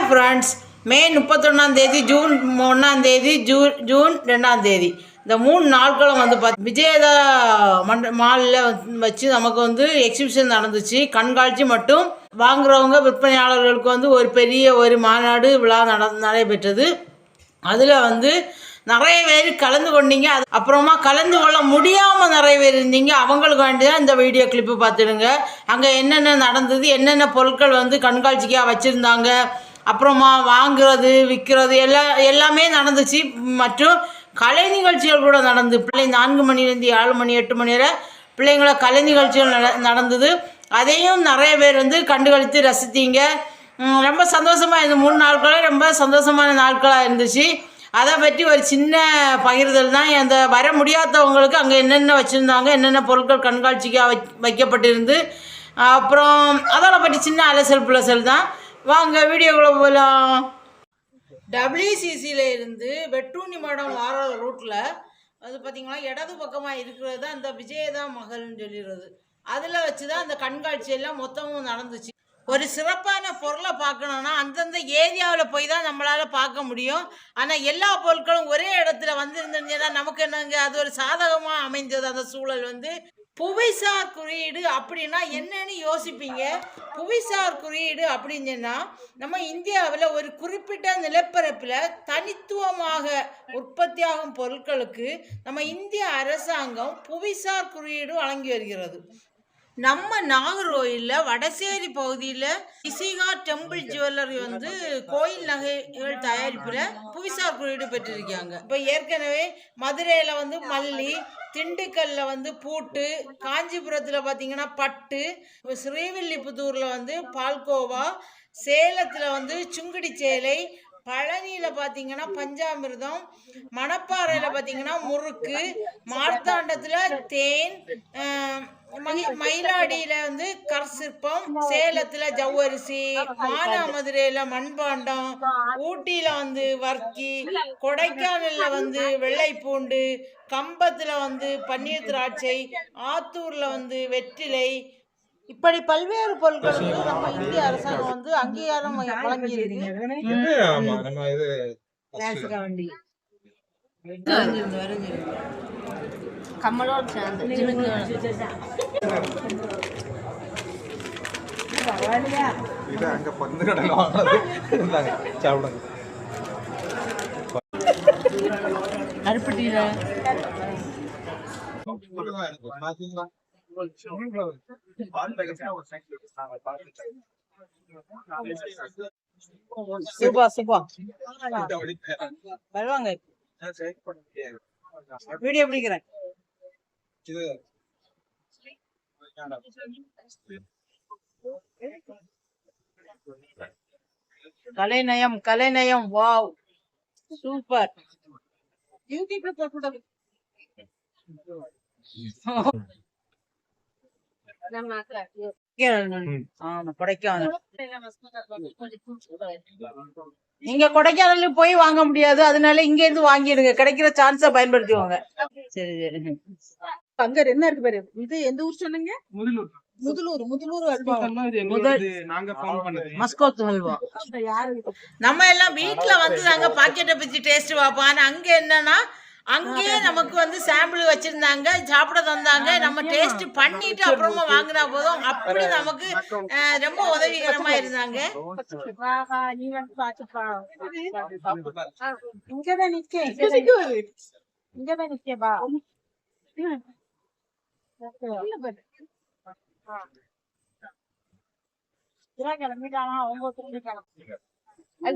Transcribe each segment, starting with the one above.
Hi friends, மே 31 June 1 June 2 இந்த 3 நாட்களும் வந்து விஜயதா மாலில் வச்சு நமக்கு வந்து எக்ஸிபிஷன் நடந்துச்சு. கண்காட்சி மட்டும் வாங்குறவங்க விற்பனையாளர்களுக்கு வந்து ஒரு பெரிய ஒரு மாநாடு விழா நடைபெற்றது. அதில் வந்து நிறைய பேர் கலந்து கொண்டீங்க. அப்புறமா கலந்து கொள்ள முடியாமல் நிறைய பேர் இருந்தீங்க. அவங்களுக்கு வேண்டி தான் இந்த வீடியோ கிளிப்பு பார்த்துடுங்க. அங்கே என்னென்ன நடந்தது, என்னென்ன பொருட்கள் வந்து கண்காட்சிக்காக வச்சுருந்தாங்க, அப்புறமா வாங்குறது விற்கிறது எல்லாமே நடந்துச்சு. மற்றும் கலை நிகழ்ச்சிகள் கூட நடந்து பிள்ளை 4 மணிலேருந்து 7 மணி 8 மணி வரை பிள்ளைங்கள கலை நிகழ்ச்சிகள் நடந்தது. அதையும் நிறைய பேர் வந்து கண்டுகளித்து ரசித்தீங்க. ரொம்ப சந்தோஷமாக இந்த 3 நாட்களும் ரொம்ப சந்தோஷமான நாட்களாக இருந்துச்சு. அதை பற்றி ஒரு சின்ன பகிர்தல் தான். அந்த வர முடியாதவங்களுக்கு அங்கே என்னென்ன வச்சுருந்தாங்க, என்னென்ன பொருட்கள் கண்காட்சிக்காக வைக்கப்பட்டிருந்து, அப்புறம் அதெல்லாம் பற்றி சின்ன அலசல் புலசல் தான். வாங்க வீடியோக்குள்ளே போகலாம். WCCயில் இருந்து வெட்டூனி மடம் வார ரூட்டில் அது பார்த்திங்கன்னா இடது பக்கமாக இருக்கிறது தான் அந்த விஜயதா மகள்னு சொல்லிடுறது. அதில் வச்சு தான் அந்த கண்காட்சியெல்லாம் மொத்தமும் நடந்துச்சு. ஒரு சிறப்பான பொருளை பார்க்கணுன்னா அந்தந்த ஏரியாவில் போய் தான் நம்மளால் பார்க்க முடியும். ஆனால் எல்லா பொருட்களும் ஒரே இடத்துல வந்துருந்துச்சுன்னா நமக்கு என்னங்க அது ஒரு சாதகமாக அமைஞ்சது. அந்த சூழல் வந்து புவிசார் குறியீடு அப்படின்னா என்னன்னு யோசிப்பீங்க. புவிசார் குறியீடு அப்படின்னா நம்ம இந்தியாவில் ஒரு குறிப்பிட்ட நிலப்பரப்பில் தனித்துவமாக உற்பத்தியாகும் பொருட்களுக்கு நம்ம இந்திய அரசாங்கம் புவிசார் குறியீடு வழங்கி வருகிறது. நம்ம நாகர்கோயிலில் வடசேரி பகுதியில் இசிகா டெம்பிள் ஜுவல்லரி வந்து கோயில் நகைகள் தயாரிப்பில் புவிசார் குறியீடு பெற்றிருக்காங்க. இப்போ ஏற்கனவே மதுரையில் வந்து மல்லி, திண்டுக்கல்லில் வந்து பூட்டு, காஞ்சிபுரத்தில் பார்த்தீங்கன்னா பட்டு, ஸ்ரீவில்லிபுத்தூரில் வந்து பால்கோவா, சேலத்தில் வந்து சுங்குடி சேலை, பழனியில் பார்த்தீங்கன்னா பஞ்சாமிர்தம், மணப்பாறையில் பார்த்தீங்கன்னா முறுக்கு, மார்த்தாண்டத்தில் தேன், மயிலாடியில் வந்து கற்சிற்பம், சேலத்தில் ஜவ்வரிசி, மானாமதுரையில் மண்பாண்டம், ஊட்டியில் வந்து வர்க்கி, கொடைக்கானலில் வந்து வெள்ளைப்பூண்டு, கம்பத்தில் வந்து பன்னீர் திராட்சை, ஆத்தூரில் வந்து வெற்றிலை, இப்படி பல்வேறு பொருட்களுக்கு நம்ம இந்திய அரசாங்கம் வந்து அங்கீகாரம் வழங்கியிருக்கு. கம்மலோடு சேர்ந்து கருப்பட்டியில சூப்பா சூப்பா வருவாங்க. வீடியோ பிடிக்கிறேன். கலைநயம் கலைநயம், வாவ் சூப்பர். நீங்க கொடைக்கானலுக்கு போய் வாங்க முடியாது, அதனால இங்க இருந்து வாங்கிடுங்க. கிடைக்கிற சான்ஸ பயன்படுத்திவாங்க. சரி சரி. அங்க என்ன இருக்கு பேரு? இது எந்த ஊர் சொன்னீங்க? முதுலூர். மஸ்கோத் ஹல்வா. நம்ம எல்லாம் வீட்டுல வந்து நாங்க பாக்கெட்டை பிச்சு டேஸ்ட் பார்ப்போம். ஆனா அங்க என்னன்னா அங்கேயே நமக்கு வந்து சாம்பிள் வச்சிருந்தாங்க, சாப்பிட தந்தாங்க. நம்ம டேஸ்ட் பண்ணிட்டு அப்புறமா வாங்கினா போதும். அப்படி நமக்கு ரொம்ப உதவிகரமா இருந்தாங்க. இங்கதான் நிக்கேபா. கிளம்பிட்டானா அவங்க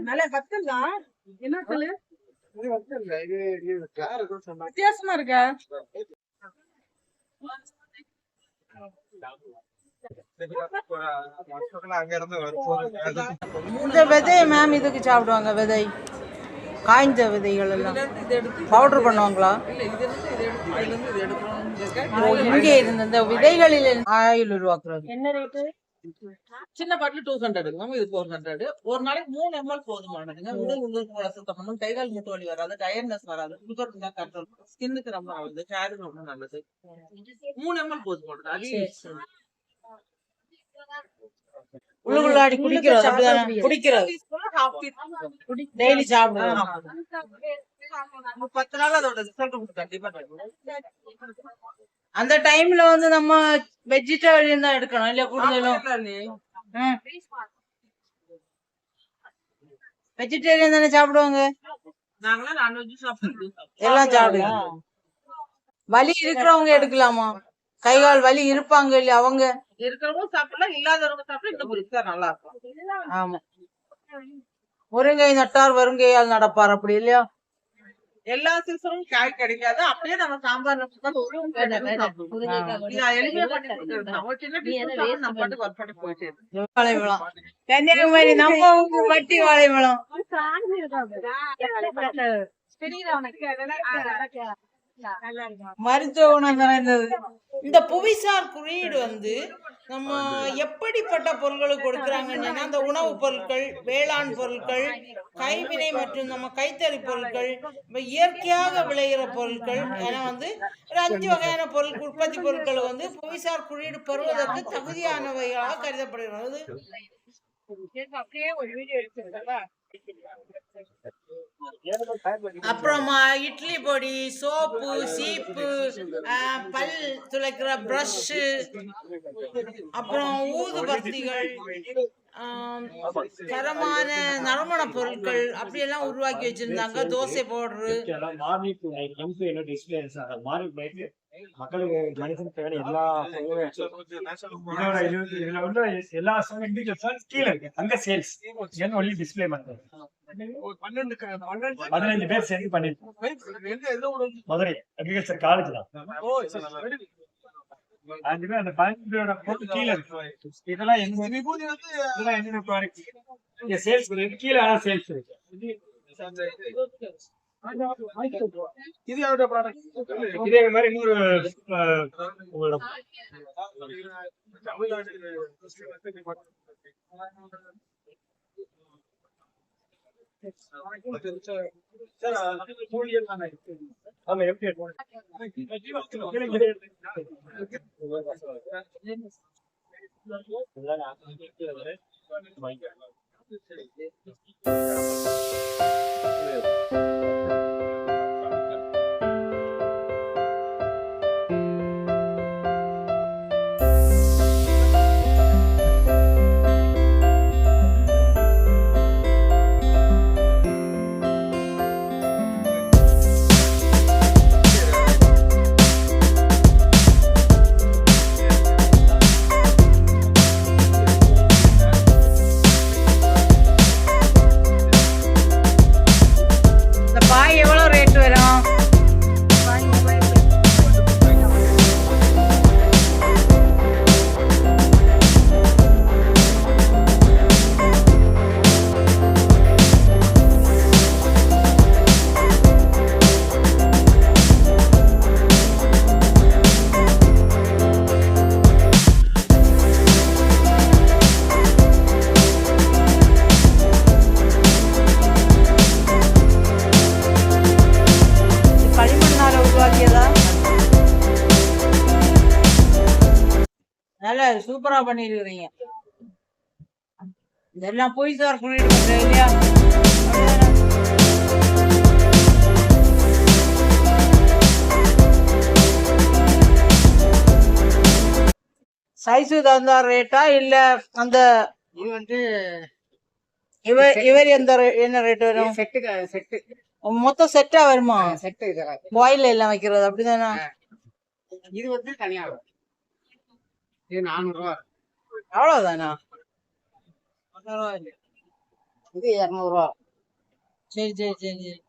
நல்ல கத்தல் தான். என்ன சொல்லு வித்தியாசமா இருக்கா? இந்த விதைய மேம் இதுக்கு சாப்பிடுவாங்க. விதை காய்ந்த விதைகள் எல்லாம் பவுடர் பண்ணுவாங்களா? இங்கே இருந்த இந்த விதைகளில் ஆயில் உருவாக்குறது. என்ன ரேட்டு? சின்ன பாட்டில் 200 மேம், இது 400. ஒரு நாளைக்கு 3 ml போதுமானதுங்க. உடல் உள்ள சுத்தம் பண்ணும், கைகால் மூட்டு வலி வராது, டயர்னஸ் வராது, சுகர் கண்ட்ரோல், ஸ்கின்னுக்கு ரொம்ப நல்லது, ஹேருக்கு ரொம்ப நல்லது. 3 ml போதுமானது. அது உள்ளுக்குள்ளாடி குடிக்கிறது அப்படிதானே? குடிக்கிறது டெய்லி சாப்பிடுவோம். 10 நாள் அதோட ரிசல்ட் கண்டிப்பா அந்த டைம்ல வந்து நம்ம வெஜிடேரியன் தான் எடுக்கணும் இல்ல? கூடுதலும் வெஜிடேரியன் தானே சாப்பிடுவாங்க. நாங்களாம் நான்வெஜ் சாப்பிடுறோம். எல்லாம் சாப்பிடுவோம். வலி இருக்கிறவங்க எடுக்கலாமா? கை கால் வலி இருப்பாங்க இல்ல? அவங்க இருக்கிறவங்க சாப்பிடலாம், இல்லாதவங்க சாப்பிட இன்னும் புரிச்சா நல்லா இருக்கும். ஆமா. ஒருங்கை நட்டார் வருங்கையால் நடப்பார் அப்படி இல்லையா? எல்லா சீசனும் காய் கிடைக்காது. அப்படியே நம்ம சாம்பார் வாழைப்பழம் கன்னியாகுமரி நம்ம வட்டி வாழைப்பழம் மருத்துவ குணம் நிறைந்தது. இந்த புவிசார் குறியீடு வந்து நம்ம எப்படிப்பட்ட பொருட்களுக்கு கொடுக்கறாங்கன்னா, அந்த உணவு பொருட்கள், வேளாண் பொருட்கள், கைவினை மற்றும் நம்ம கைத்தறி பொருட்கள், இயற்கையாக விளைகிற பொருட்கள் என வந்து ஒரு 5 வகையான பொருள் உற்பத்தி பொருட்கள் வந்து புவிசார் குறியீடு பெறுவதற்கு தகுதியானவைகளாக கருதப்படுகிறது. அப்புறமா இட்லி பொடி, சோப்பு, சீப்பு, பல் துளைக்கிற பிரஷ், அப்புறம் ஊதுபத்திகள், தரமான நறுமண பொருட்கள் அப்படியெல்லாம் உருவாக்கி வச்சிருந்தாங்க. தோசை பவுடரு, மக்களுக்கு மனுஷன் தேவை எல்லா இதுல வந்து எல்லா கீழே இருக்கு. அங்க சேல்ஸ் ஒன்லி டிஸ்பிளே பண்றது 15 பேர் சேர்ந்து பண்ணிருக்கோம். மதுரை அக்ரிகல்ச்சர் காலேஜ் தான். 5 பேர் அந்த 15 பேரோட போட்டு கீழே இருக்கு. இதெல்லாம் என்னென்ன ப்ராடக்ட் இங்க சேல்ஸ் கீழே சேல்ஸ் இருக்கு. இது யாரோட ப்ராடக்ட்? இதே மாதிரி இன்னொரு உங்களோட ஆமா எப்படி நல்லா சூப்பரா பண்ணிருக்கிறீங்க. இதெல்லாம் புவிசார் குறியீடு பண்றது இல்லையா? சைஸு தகுந்த ரேட்டா இல்ல? அந்த இது வந்து இவர் என்ன ரேட் வரும்? செட்டு மொத்தம் செட்டா வருமா? செட்டு பாயில எல்லாம் வைக்கிறது அப்படிதானே? இது வந்து தனியா வரும். இது 400 ரூபா. அவ்வளவுதானா? இது 200 ரூபா. சரி சரி சரி சரி.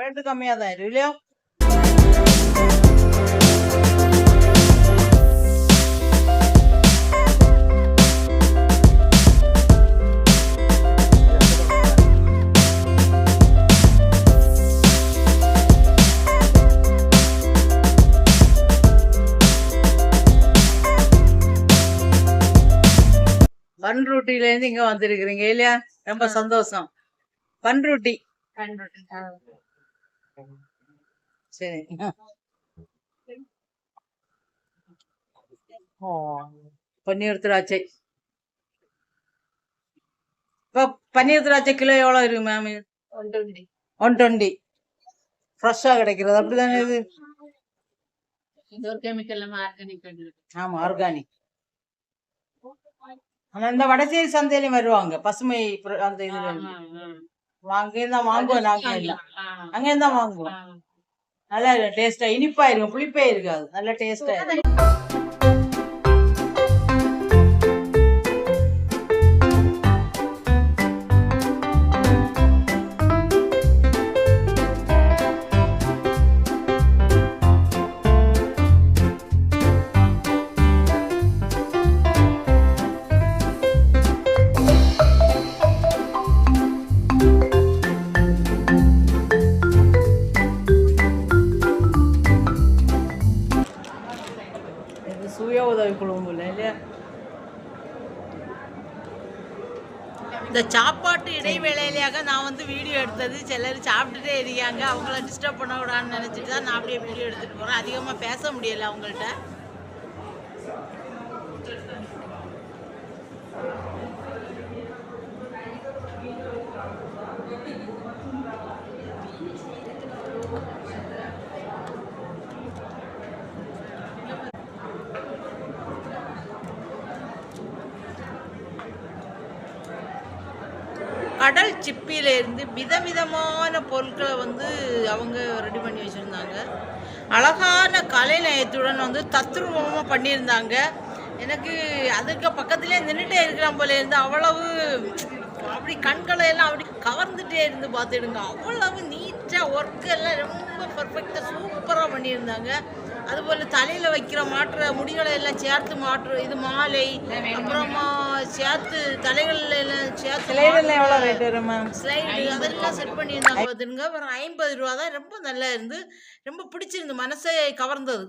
ரேட்டு கம்மியா தான் இருக்கு இல்லையா? பன்ருட்டில இருந்து இங்க வந்திருக்கிறீங்க இல்லையா? ரொம்ப சந்தோஷம். பன்ருட்டி சரி. பன்னீர் திராட்சை. இப்போ பன்னீர் திராட்சை கிலோ எவ்வளோ இருக்கு மேம்? 120. ஃப்ரெஷ்ஷாக கிடைக்கிறது அப்படிதானே இது? ஆமா, ஆர்கானிக். ஆனா இந்த வடசேரி சந்தையிலையும் வருவாங்க பசுமை அந்த இதுல அங்கேயும் வாங்குவோம். நாங்க எல்லாம் அங்கேயும் தான் வாங்குவோம். நல்லா டேஸ்டா இனிப்பா இருக்கும், புளிப்பே இருக்காது, நல்ல டேஸ்டா இருக்கும். சுய உதவி குழுவில் இல்லையா? இந்த சாப்பாட்டு இடைவேளையிலேயாக நான் வந்து வீடியோ எடுத்தது. சிலர் சாப்பிட்டுட்டே இருக்காங்க, அவங்கள டிஸ்டர்ப் பண்ண விடான்னு நினச்சிட்டு தான் நான் அப்படியே வீடியோ எடுத்துகிட்டு போகிறேன். அதிகமாக பேச முடியலை அவங்கள்ட்ட. கடல் சிப்பியிலேருந்து விதவிதமான பொருட்களை வந்து அவங்க ரெடி பண்ணி வச்சுருந்தாங்க. அழகான கலைநயத்துடன் வந்து தத்ரூபமாக பண்ணியிருந்தாங்க. எனக்கு அதுக்கு பக்கத்துலேயே நின்றுட்டே இருக்கிறான் போல இருந்து, அவ்வளவு அப்படி கண்களை எல்லாம் அப்படி கவர்ந்துட்டே இருந்து பார்த்துடுங்க. அவ்வளவு நீட்டாக ஒர்க்கு எல்லாம் ரொம்ப பர்ஃபெக்டாக சூப்பராக பண்ணியிருந்தாங்க. அதுபோல் தலையில் வைக்கிற முடிகளை எல்லாம் சேர்த்து இது மாலை, அப்புறமா சேர்த்து தலைகளில் எல்லாம் சேர்த்து ஸ்லைடு அதெல்லாம் செட் பண்ணியிருந்தாங்க பார்த்துடுங்க. அப்புறம் 50 ரூபா தான். ரொம்ப நல்லா இருந்து, ரொம்ப பிடிச்சிருந்து, மனசை கவர்ந்தது.